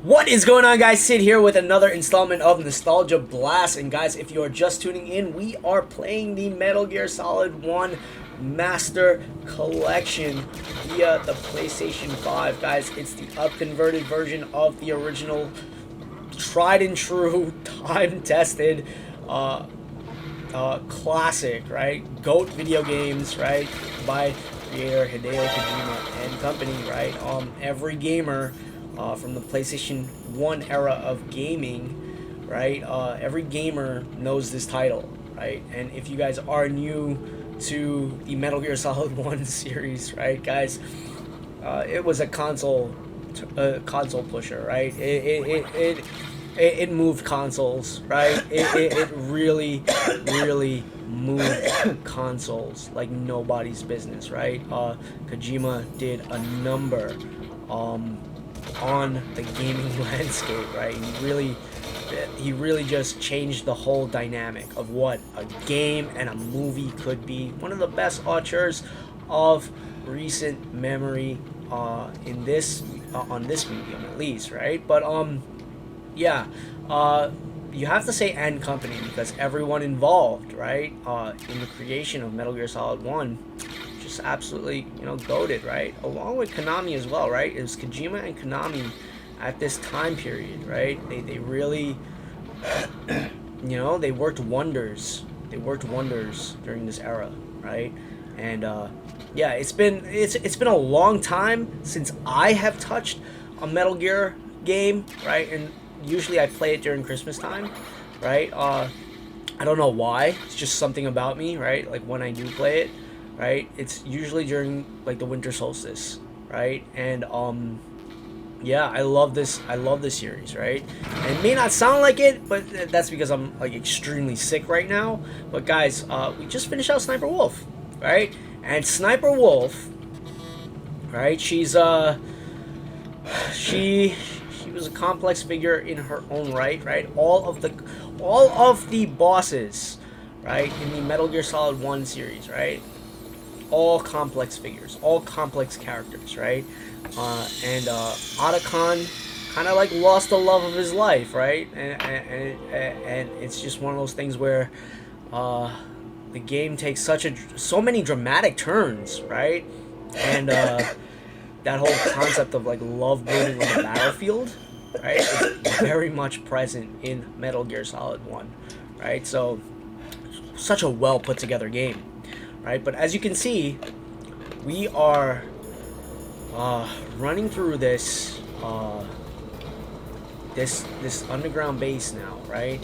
What is going on, guys? Sid here with another installment of Nostalgia Blast. And guys, if you are just tuning in, we are playing the Metal Gear Solid 1 Master Collection via the PlayStation 5. Guys, it's the upconverted version of the original, tried and true, time-tested classic, right? GOAT video games, right? By creator Hideo Kojima and company, right? Every gamer from the PlayStation 1 era of gaming, right? Every gamer knows this title, right? And if you guys are new to the Metal Gear Solid 1 series, right, guys, it was a console pusher, right? It moved consoles, right? It really moved consoles like nobody's business, right? Kojima did a number on the gaming landscape, right? He really just changed the whole dynamic of what a game and a movie could be. One of the best auteurs of recent memory in this on this medium, at least, right? But yeah, you have to say and company, because everyone involved, right, in the creation of Metal Gear Solid 1 just absolutely, goated, right? Along with Konami as well, right? It was Kojima and Konami at this time period, right? They really, they worked wonders. They worked wonders during this era, right? And yeah, it's been a long time since I have touched a Metal Gear game, right? And usually I play it during Christmas time, right? I don't know why. It's just something about me, right? Like when I do play it, right? It's usually during like the winter solstice, right? And yeah, I love this series, right? And it may not sound like it, but that's because I'm like extremely sick right now. But guys, we just finished out Sniper Wolf, right? And Sniper Wolf, right? She was a complex figure in her own right? All of the bosses, right, in the Metal Gear Solid 1 series, right? All complex figures, all complex characters, right? And Otacon kind of like lost the love of his life, right? And it's just one of those things where the game takes so many dramatic turns, right? And that whole concept of like love building on the battlefield, right, is very much present in Metal Gear Solid 1, right? So such a well put together game, right? But as you can see, we are running through this underground base now, right?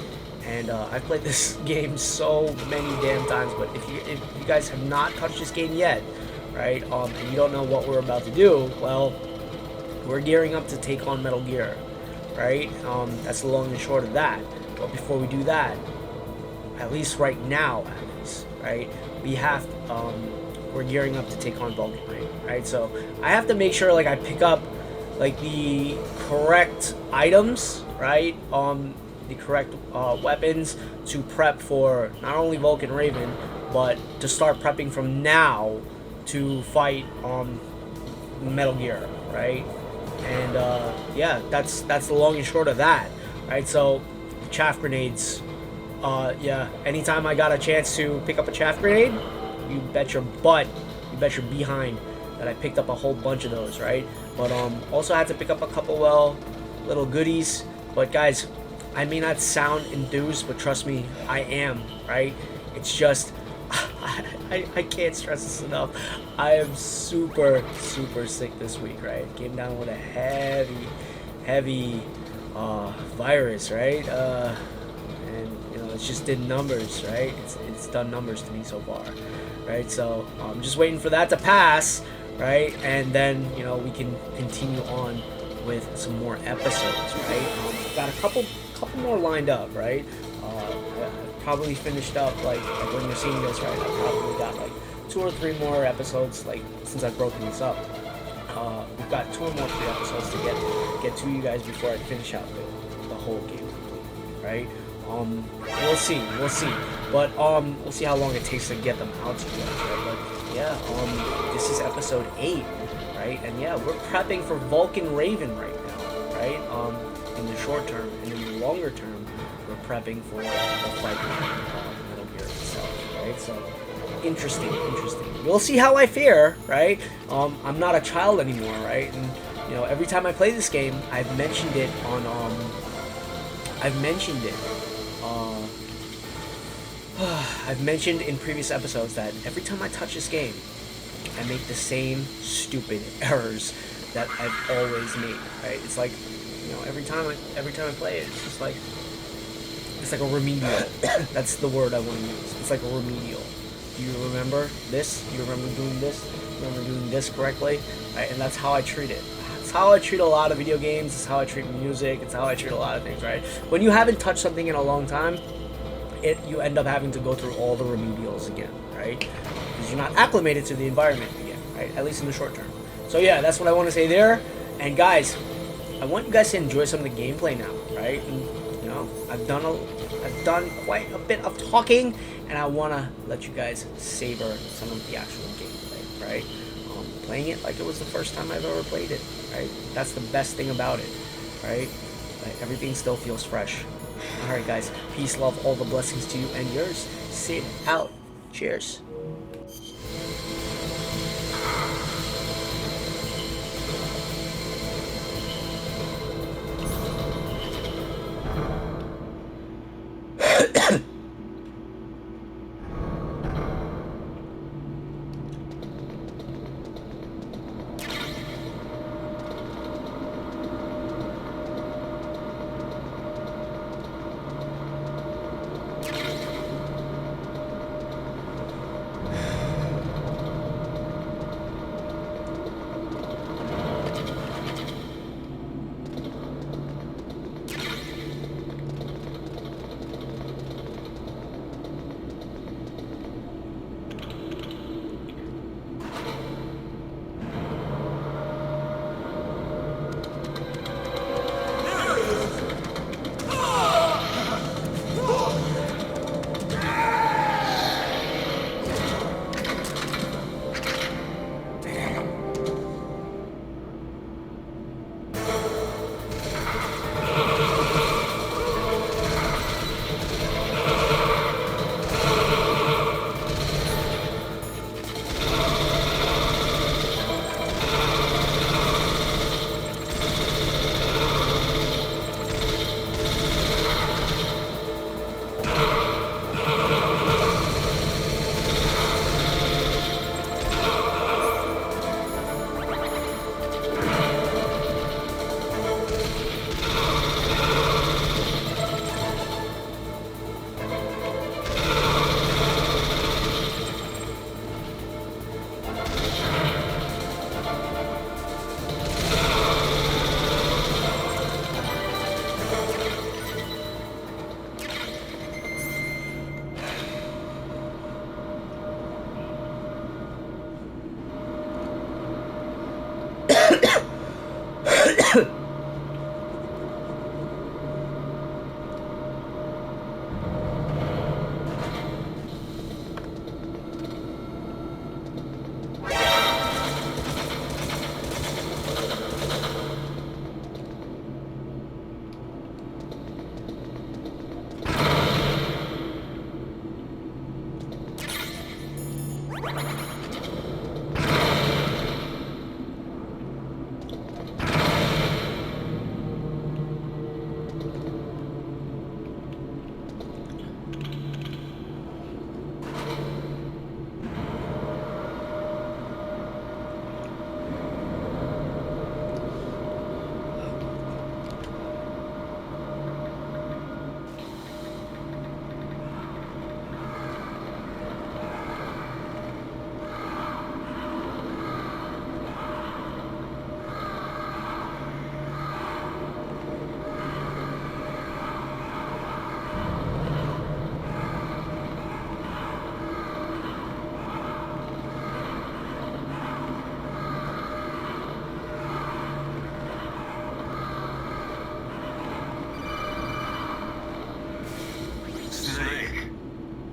And I've played this game so many damn times, but if you guys have not touched this game yet, right, and you don't know what we're about to do, well, we're gearing up to take on Metal Gear, right? That's the long and short of that. But before we do that, at least right now, right, we're gearing up to take on Vulcan Raven, right? So I have to make sure like I pick up like the correct items, right? The correct weapons to prep for not only Vulcan Raven, but to start prepping from now to fight Metal Gear, right? And yeah, that's the long and short of that, right? So chaff grenades, yeah, anytime I got a chance to pick up a chaff grenade, you bet your butt, you bet your behind that I picked up a whole bunch of those, right? But also had to pick up a couple, well, little goodies. But guys, I may not sound enthused, but trust me, I am, right? It's just I can't stress this enough. I am super sick this week, right? Came down with a heavy virus, right? And it's just did numbers, right? It's done numbers to me so far, right? So I'm just waiting for that to pass, right? And then we can continue on with some more episodes, right? Got a couple more lined up, right? Probably finished up like when you're seeing this, right? I probably got like 2 or 3 more episodes, like since I've broken this up. We've got 2 or more 3 episodes to get to you guys before I finish out the whole game, right? We'll see, but we'll see how long it takes to get them out to you guys, right? But yeah, this is episode 8, right? And yeah, we're prepping for Vulcan Raven right now, right? in the short term, and in the longer term, we're prepping for the fight with Metal Gear itself, right? So, interesting. We'll see how I fare, right? I'm not a child anymore, right? And you know, every time I play this game, I've mentioned it on I've mentioned in previous episodes that every time I touch this game, I make the same stupid errors that I've always made, right? It's like, you know, every time I play it, it's just like, it's like a remedial. That's the word I want to use. It's like a remedial. Do you remember this? You remember doing this? You remember doing this correctly? Right? And that's how I treat it. It's how I treat a lot of video games. It's how I treat music. It's how I treat a lot of things, right? When you haven't touched something in a long time, you end up having to go through all the remedials again, right? Because you're not acclimated to the environment again, right? At least in the short term. So yeah, that's what I want to say there. And guys, I want you guys to enjoy some of the gameplay now, right? And, you know, I've done quite a bit of talking, and I want to let you guys savor some of the actual gameplay, right? Playing it like it was the first time I've ever played it, right? That's the best thing about it, right? Everything still feels fresh. Alright guys, peace, love, all the blessings to you and yours. Sit out. Cheers.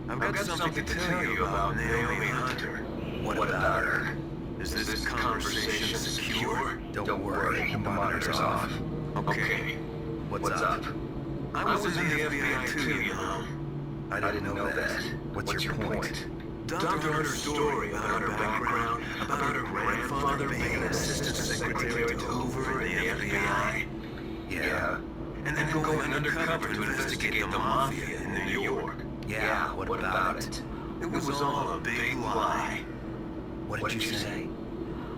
I've got something to tell you about Naomi Hunter. What about her? Is this conversation secure? Don't worry, the monitor's off. Okay. What's up? I was in the FBI too, you know. I didn't know that. What's your point? Doctor heard her story about her background, about her grandfather being an assistant secretary to Hoover in the FBI. Yeah. And then going undercover to investigate the mafia in New York. Yeah, what about it? It was all a big lie. What did you say?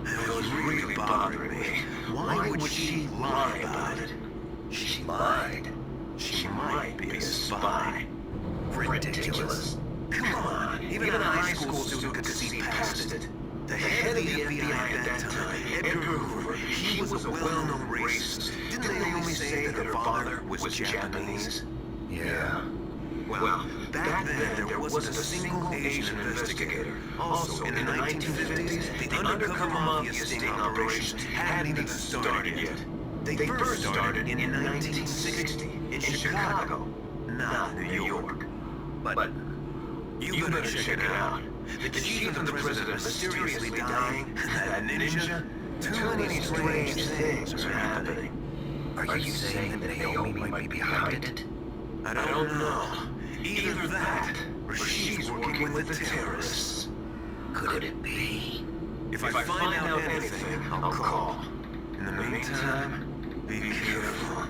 It was really bothering me. Why would she lie about it? She lied. She might be a spy. Ridiculous. Come on, even a high school student could see past it. The head of the FBI at that time, Edgar Hoover, he was a well-known racist. Didn't they only say that her father was Japanese? Yeah. Well, back then there wasn't a single Asian investigator. Also, in the 1950s, the undercover mafia sting operations hadn't even started yet. They first started in 1960 in Chicago, not New York. But you better check it out. The chief and the president mysteriously dying, that ninja. Too many strange things are happening. Are you saying that Naomi might be behind it? I don't know. Either that, or she's working with the terrorists. Could it be? If I find out anything, I'll call. In the meantime, be careful.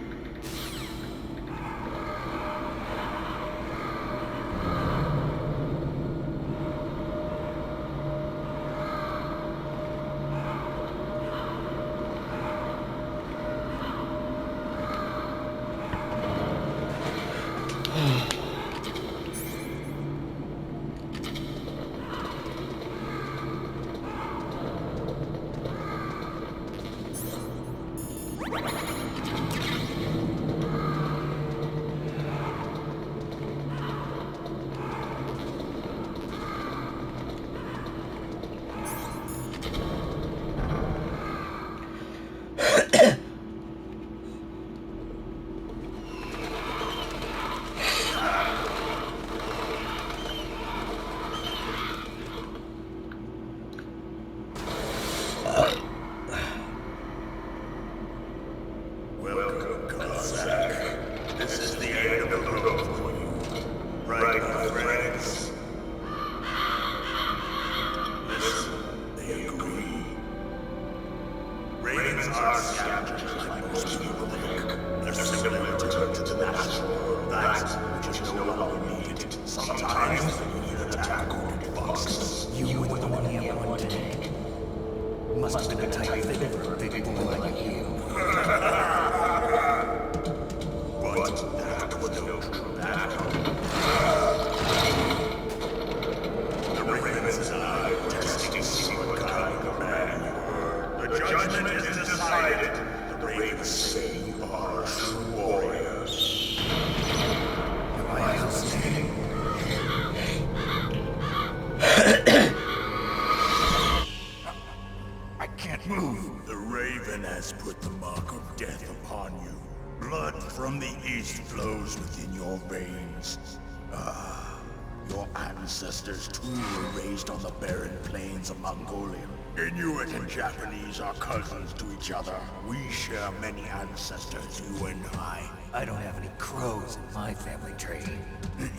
Ancestors too were raised on the barren plains of Mongolia. Inuit and Japanese are cousins to each other. We share many ancestors, you and I. I don't have any crows in my family tree.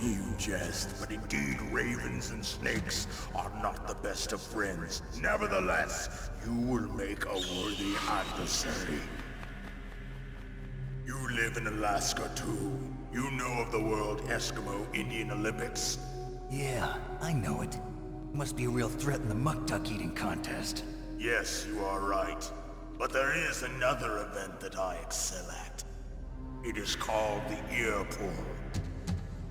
You jest, but indeed ravens and snakes are not the best of friends. Nevertheless, you will make a worthy adversary. You live in Alaska too. You know of the World Eskimo Indian Olympics? Yeah, I know it. Must be a real threat in the muck duck eating contest. Yes, you are right. But there is another event that I excel at. It is called the ear pull.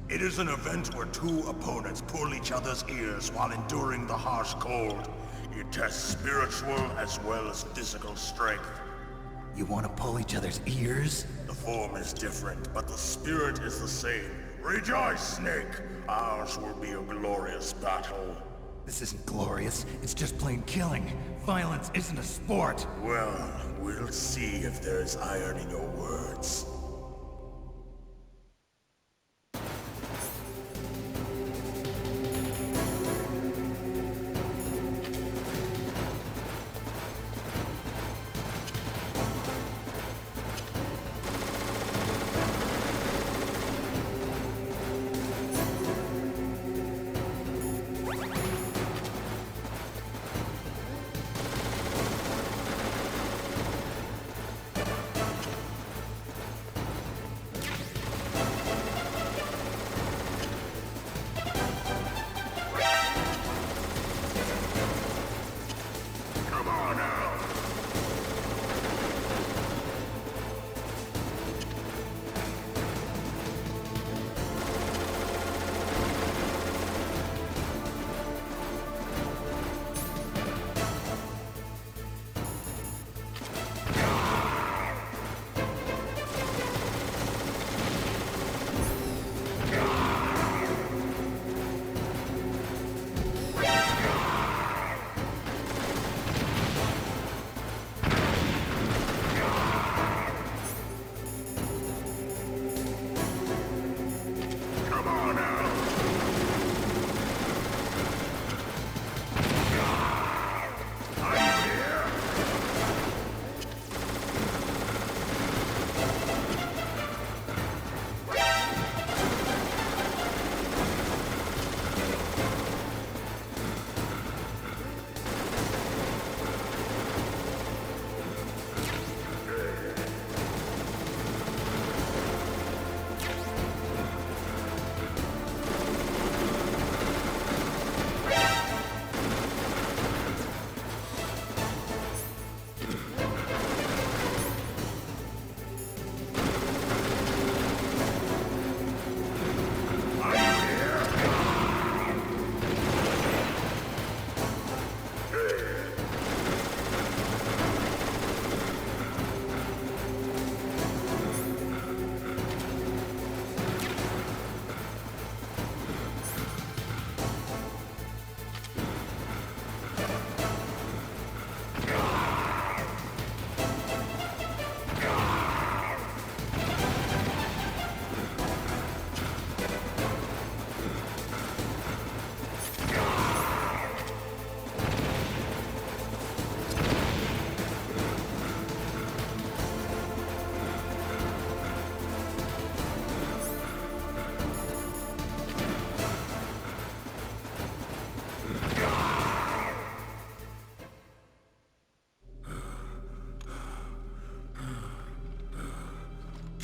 It is an event where two opponents pull each other's ears while enduring the harsh cold. It tests spiritual as well as physical strength. You want to pull each other's ears? The form is different, but the spirit is the same. Rejoice, Snake! Ours will be a glorious battle. This isn't glorious, it's just plain killing. Violence isn't a sport. Well, we'll see if there's iron in your words.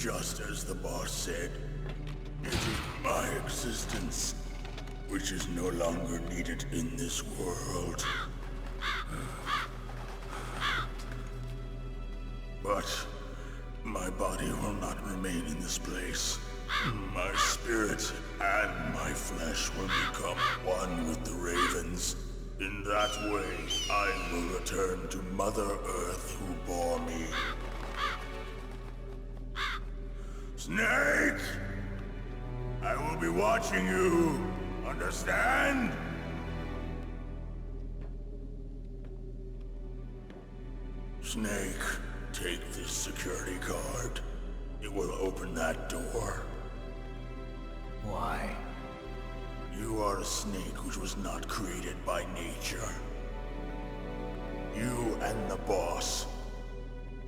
Just as the boss said, it is my existence which is no longer needed in this world. But my body will not remain in this place. My spirit and my flesh will become one with the ravens. In that way, I will return to Mother Earth who bore me. Snake! I will be watching you. Understand? Snake, take this security card. It will open that door. Why? You are a snake which was not created by nature. You and the boss.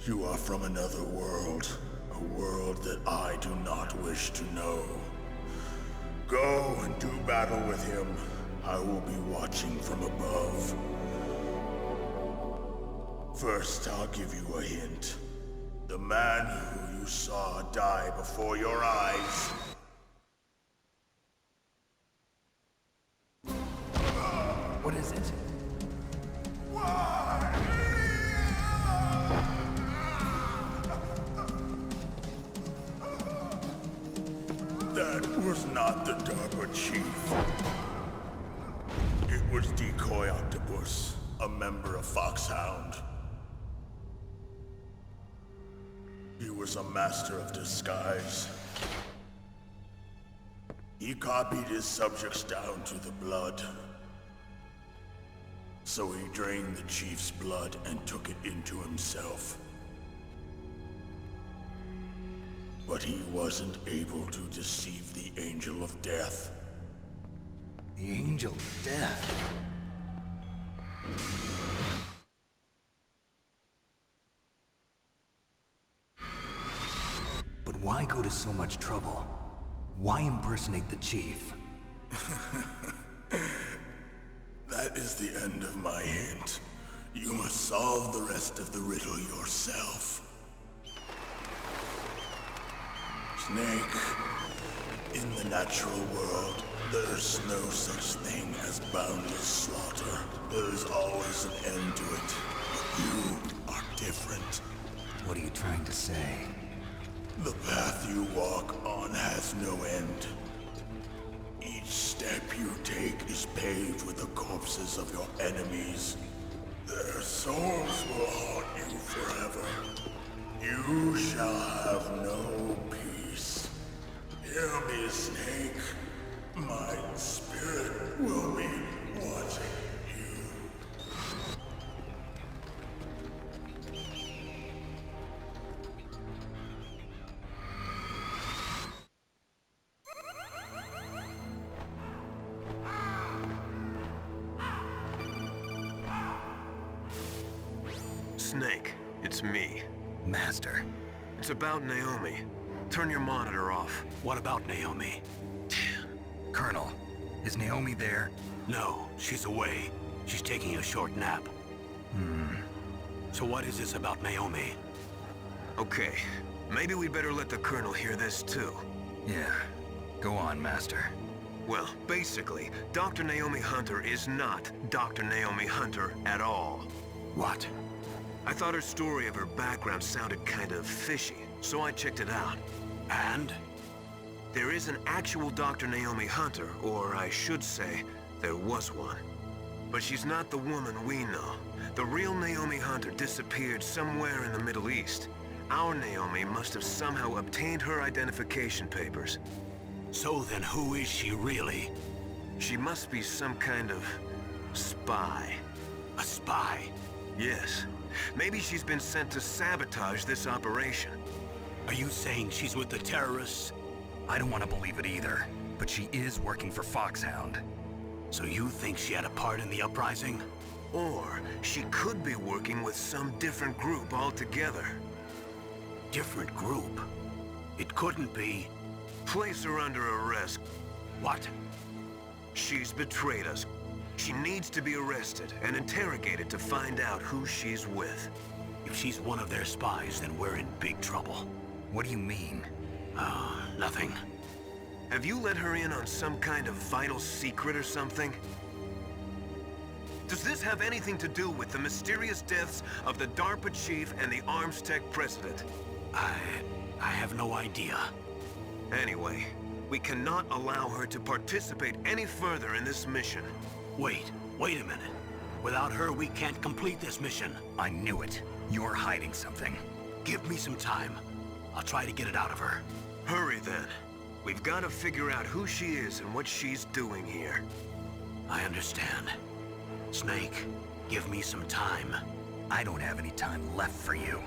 You are from another world. A world that I do not wish to know. Go and do battle with him. I will be watching from above. First, I'll give you a hint. The man who you saw die before your eyes. What is it? That was not the DARPA chief. It was Decoy Octopus, a member of Foxhound. He was a master of disguise. He copied his subjects down to the blood. So he drained the chief's blood and took it into himself. But he wasn't able to deceive the Angel of Death. The Angel of Death. But why go to so much trouble? Why impersonate the chief? That is the end of my hint. You must solve the rest of the riddle yourself. Snake, in the natural world, there's no such thing as boundless slaughter. There is always an end to it. But you are different. What are you trying to say? The path you walk on has no end. Each step you take is paved with the corpses of your enemies. Their souls will haunt you forever. You shall have no peace. Hear me, Snake. My spirit will be watching you. Snake, it's me. Master. It's about Naomi. Turn your monitor off. What about Naomi? Colonel, is Naomi there? No, she's away. She's taking a short nap. So what is this about Naomi? Okay, maybe we'd better let the Colonel hear this too. Yeah. Go on, Master. Well, basically, Dr. Naomi Hunter is not Dr. Naomi Hunter at all. What? I thought her story of her background sounded kind of fishy, so I checked it out. And? There is an actual Dr. Naomi Hunter, or I should say, there was one. But she's not the woman we know. The real Naomi Hunter disappeared somewhere in the Middle East. Our Naomi must have somehow obtained her identification papers. So then who is she really? She must be some kind of spy. A spy? Yes. Maybe she's been sent to sabotage this operation. Are you saying she's with the terrorists? I don't want to believe it either, but she is working for Foxhound. So you think she had a part in the uprising? Or she could be working with some different group altogether. Different group? It couldn't be. Place her under arrest. What? She's betrayed us. She needs to be arrested and interrogated to find out who she's with. If she's one of their spies, then we're in big trouble. What do you mean? Oh, nothing. Have you let her in on some kind of vital secret or something? Does this have anything to do with the mysterious deaths of the DARPA chief and the Arms Tech president? I have no idea. Anyway, we cannot allow her to participate any further in this mission. Wait a minute. Without her, we can't complete this mission. I knew it. You're hiding something. Give me some time. I'll try to get it out of her. Hurry then. We've got to figure out who she is and what she's doing here. I understand. Snake, give me some time. I don't have any time left for you.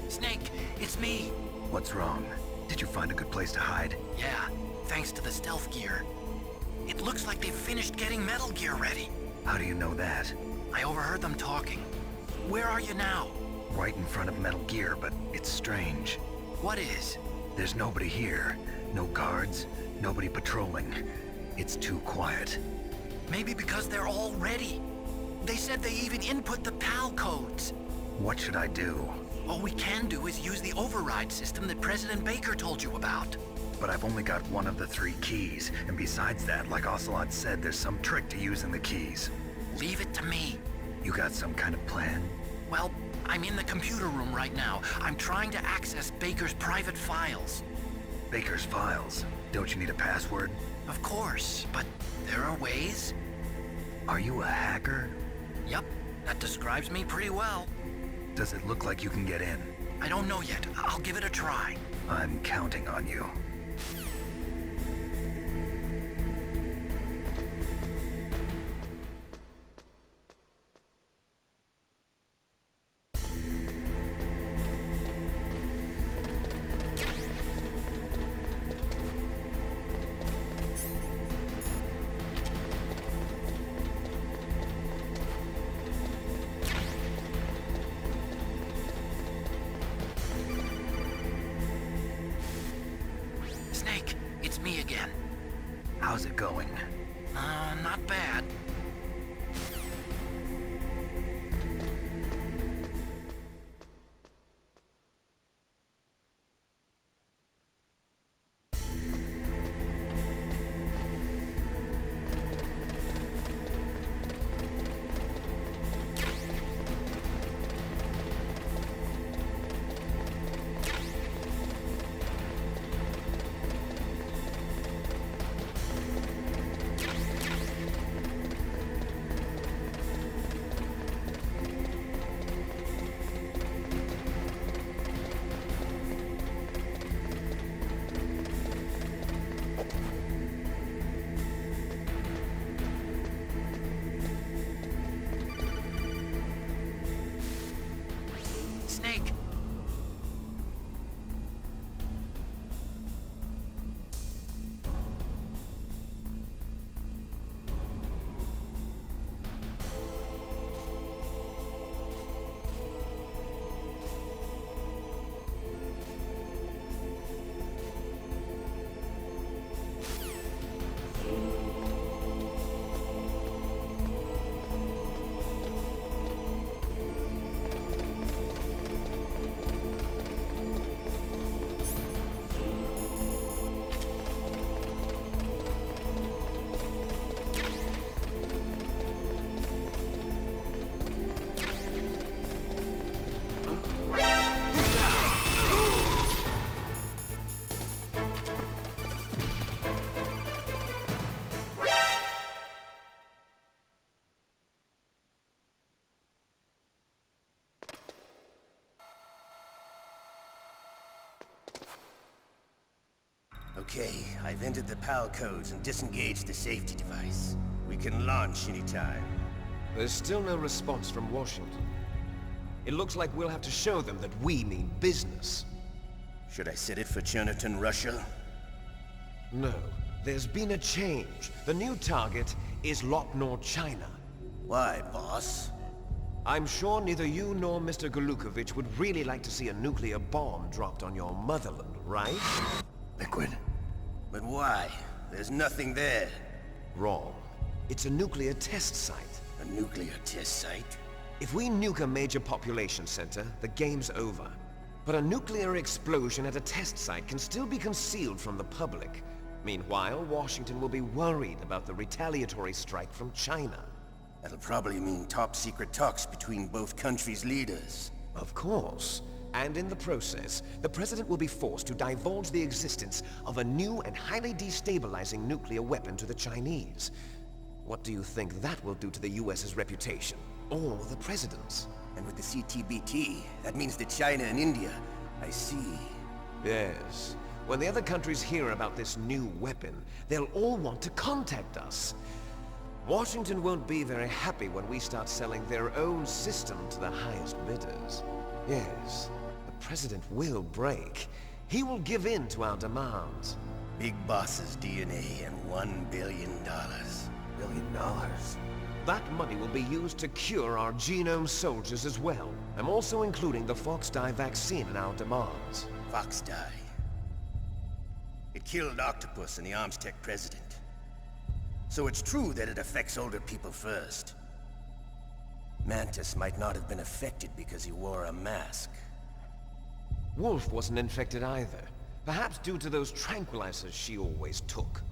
Snake, it's me. What's wrong? Did you find a good place to hide? Yeah, thanks to the stealth gear. It looks like they've finished getting Metal Gear ready. How do you know that? I overheard them talking. Where are you now? Right in front of Metal Gear, but it's strange. What is? There's nobody here. No guards, nobody patrolling. It's too quiet. Maybe because they're all ready. They said they even input the PAL codes. What should I do? All we can do is use the override system that President Baker told you about. But I've only got one of the 3 keys, and besides that, like Ocelot said, there's some trick to using the keys. Leave it to me. You got some kind of plan? Well, I'm in the computer room right now. I'm trying to access Baker's private files. Baker's files? Don't you need a password? Of course, but there are ways. Are you a hacker? Yep, that describes me pretty well. Does it look like you can get in? I don't know yet. I'll give it a try. I'm counting on you. me again. How's it going? Not bad. Snake! Okay, I've entered the PAL codes and disengaged the safety device. We can launch anytime. There's still no response from Washington. It looks like we'll have to show them that we mean business. Should I set it for Cherniton, Russia? No, there's been a change. The new target is Lopnor, China. Why, boss? I'm sure neither you nor Mr. Golukovich would really like to see a nuclear bomb dropped on your motherland, right? Liquid. But why? There's nothing there. Wrong. It's a nuclear test site. A nuclear test site? If we nuke a major population center, the game's over. But a nuclear explosion at a test site can still be concealed from the public. Meanwhile, Washington will be worried about the retaliatory strike from China. That'll probably mean top-secret talks between both countries' leaders. Of course. And in the process, the President will be forced to divulge the existence of a new and highly destabilizing nuclear weapon to the Chinese. What do you think that will do to the US's reputation? Or the President's? And with the CTBT, that means that China and India... I see. Yes. When the other countries hear about this new weapon, they'll all want to contact us. Washington won't be very happy when we start selling their own system to the highest bidders. Yes. The President will break. He will give in to our demands. Big Boss's DNA and $1 billion. $1 billion? That money will be used to cure our genome soldiers as well. I'm also including the Fox-Die vaccine in our demands. Fox-Die. It killed Octopus and the Armstech president. So it's true that it affects older people first. Mantis might not have been affected because he wore a mask. Wolf wasn't infected either. Perhaps due to those tranquilizers she always took.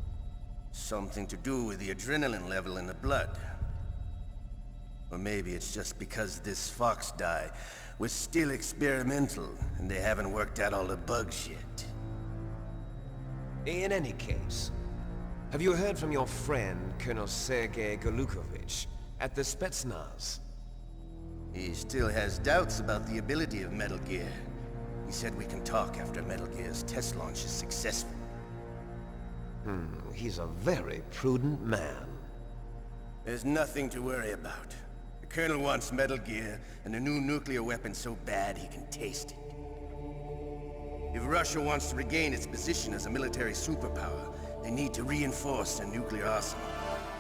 Something to do with the adrenaline level in the blood. Or maybe it's just because this Fox-Die was still experimental, and they haven't worked out all the bugs yet. In any case, have you heard from your friend, Colonel Sergei Golukovich, at the Spetsnaz? He still has doubts about the ability of Metal Gear. He said we can talk after Metal Gear's test launch is successful. He's a very prudent man. There's nothing to worry about. The Colonel wants Metal Gear and a new nuclear weapon so bad he can taste it. If Russia wants to regain its position as a military superpower, they need to reinforce their nuclear arsenal.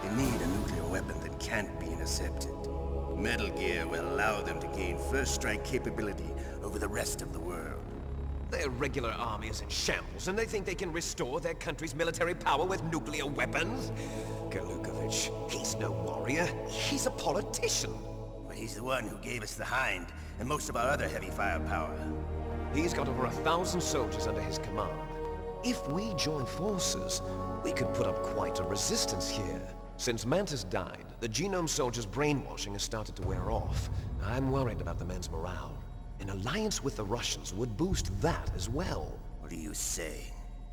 They need a nuclear weapon that can't be intercepted. Metal Gear will allow them to gain first strike capability over the rest of the world. Their regular army is in shambles, and they think they can restore their country's military power with nuclear weapons? Galukovich, he's no warrior. He's a politician. Well, he's the one who gave us the Hind and most of our other heavy firepower. He's got over 1,000 soldiers under his command. If we join forces, we could put up quite a resistance here. Since Mantis died, the Genome Soldiers' brainwashing has started to wear off. I'm worried about the men's morale. An alliance with the Russians would boost that as well. What are you saying?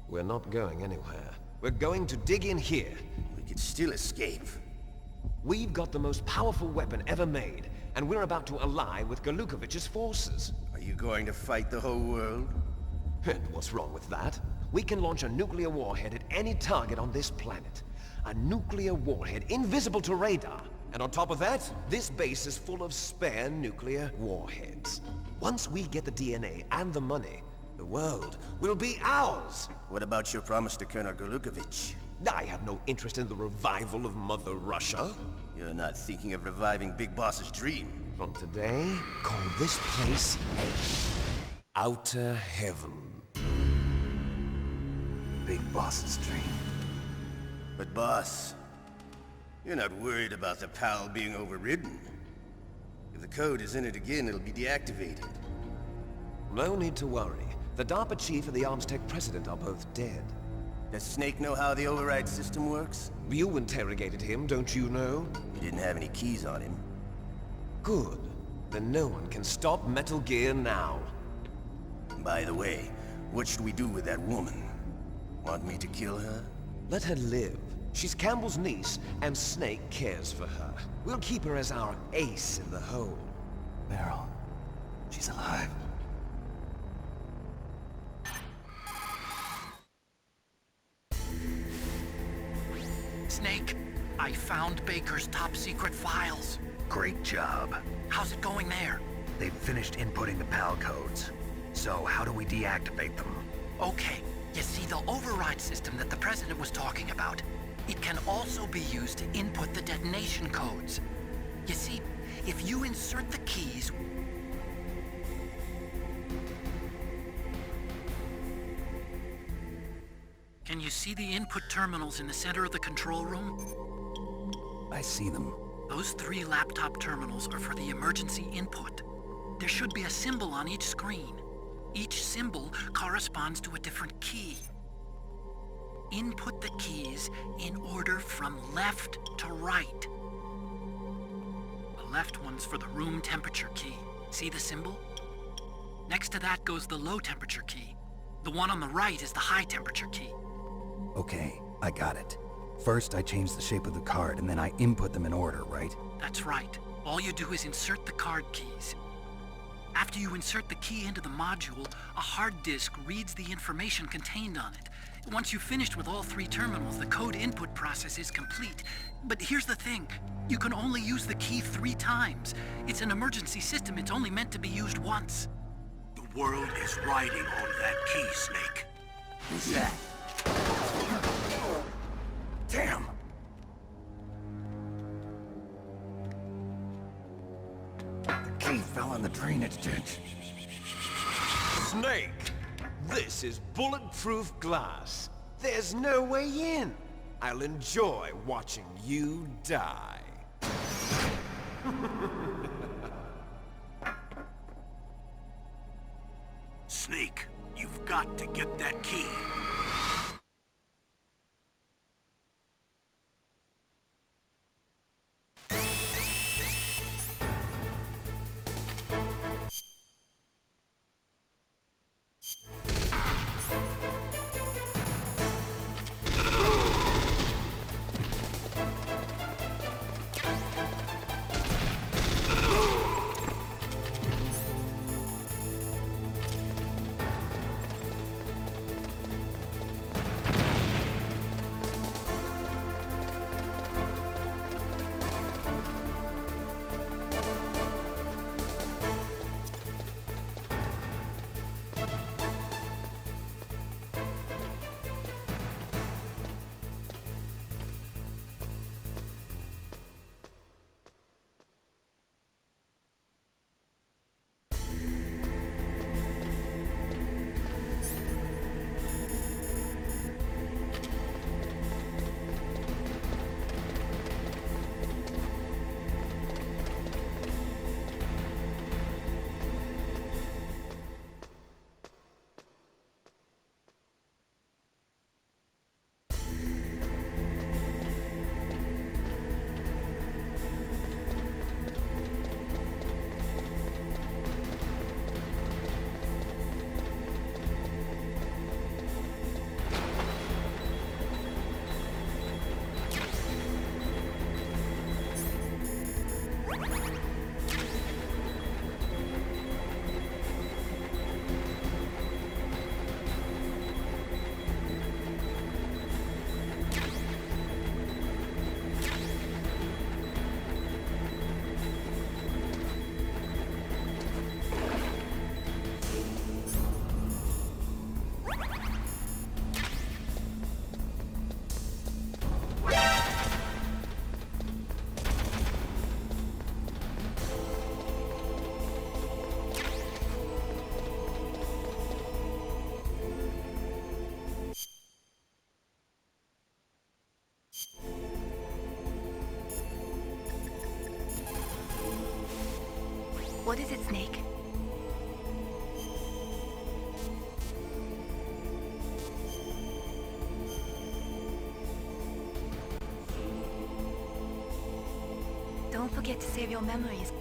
We're not going anywhere. We're going to dig in here. We could still escape. We've got the most powerful weapon ever made, and we're about to ally with Galukovich's forces. Are you going to fight the whole world? And what's wrong with that? We can launch a nuclear warhead at any target on this planet. A nuclear warhead invisible to radar. And on top of that, this base is full of spare nuclear warheads. Once we get the DNA and the money, the world will be ours! What about your promise to Colonel Galukovich? I have no interest in the revival of Mother Russia. You're not thinking of reviving Big Boss's dream. From today, call this place Outer Heaven. Big Boss's dream. But boss, you're not worried about the PAL being overridden. If the code is in it again, it'll be deactivated. No need to worry. The DARPA chief and the Armstech president are both dead. Does Snake know how the override system works? You interrogated him, don't you know? He didn't have any keys on him. Good. Then no one can stop Metal Gear now. By the way, what should we do with that woman? Want me to kill her? Let her live. She's Campbell's niece, and Snake cares for her. We'll keep her as our ace in the hole. Meryl, she's alive. Snake, I found Baker's top-secret files. Great job. How's it going there? They've finished inputting the PAL codes. So how do we deactivate them? Okay, you see the override system that the President was talking about. It can also be used to input the detonation codes. You see, if you insert the keys... Can you see the input terminals in the center of the control room? I see them. Those 3 laptop terminals are for the emergency input. There should be a symbol on each screen. Each symbol corresponds to a different key. Input the keys in order from left to right. The left one's for the room temperature key. See the symbol? Next to that goes the low temperature key. The one on the right is the high temperature key. Okay, I got it. First, I change the shape of the card, and then I input them in order, right? That's right. All you do is insert the card keys. After you insert the key into the module, a hard disk reads the information contained on it. Once you've finished with all 3 terminals, the code input process is complete. But here's the thing. You can only use the key 3 times. It's an emergency system. It's only meant to be used once. The world is riding on that key, Snake. Who's that? Damn! The key fell in the drainage ditch. Snake! This is bulletproof glass. There's no way in. I'll enjoy watching you die. Snake, you've got to get that key. What is it, Snake? Don't forget to save your memories.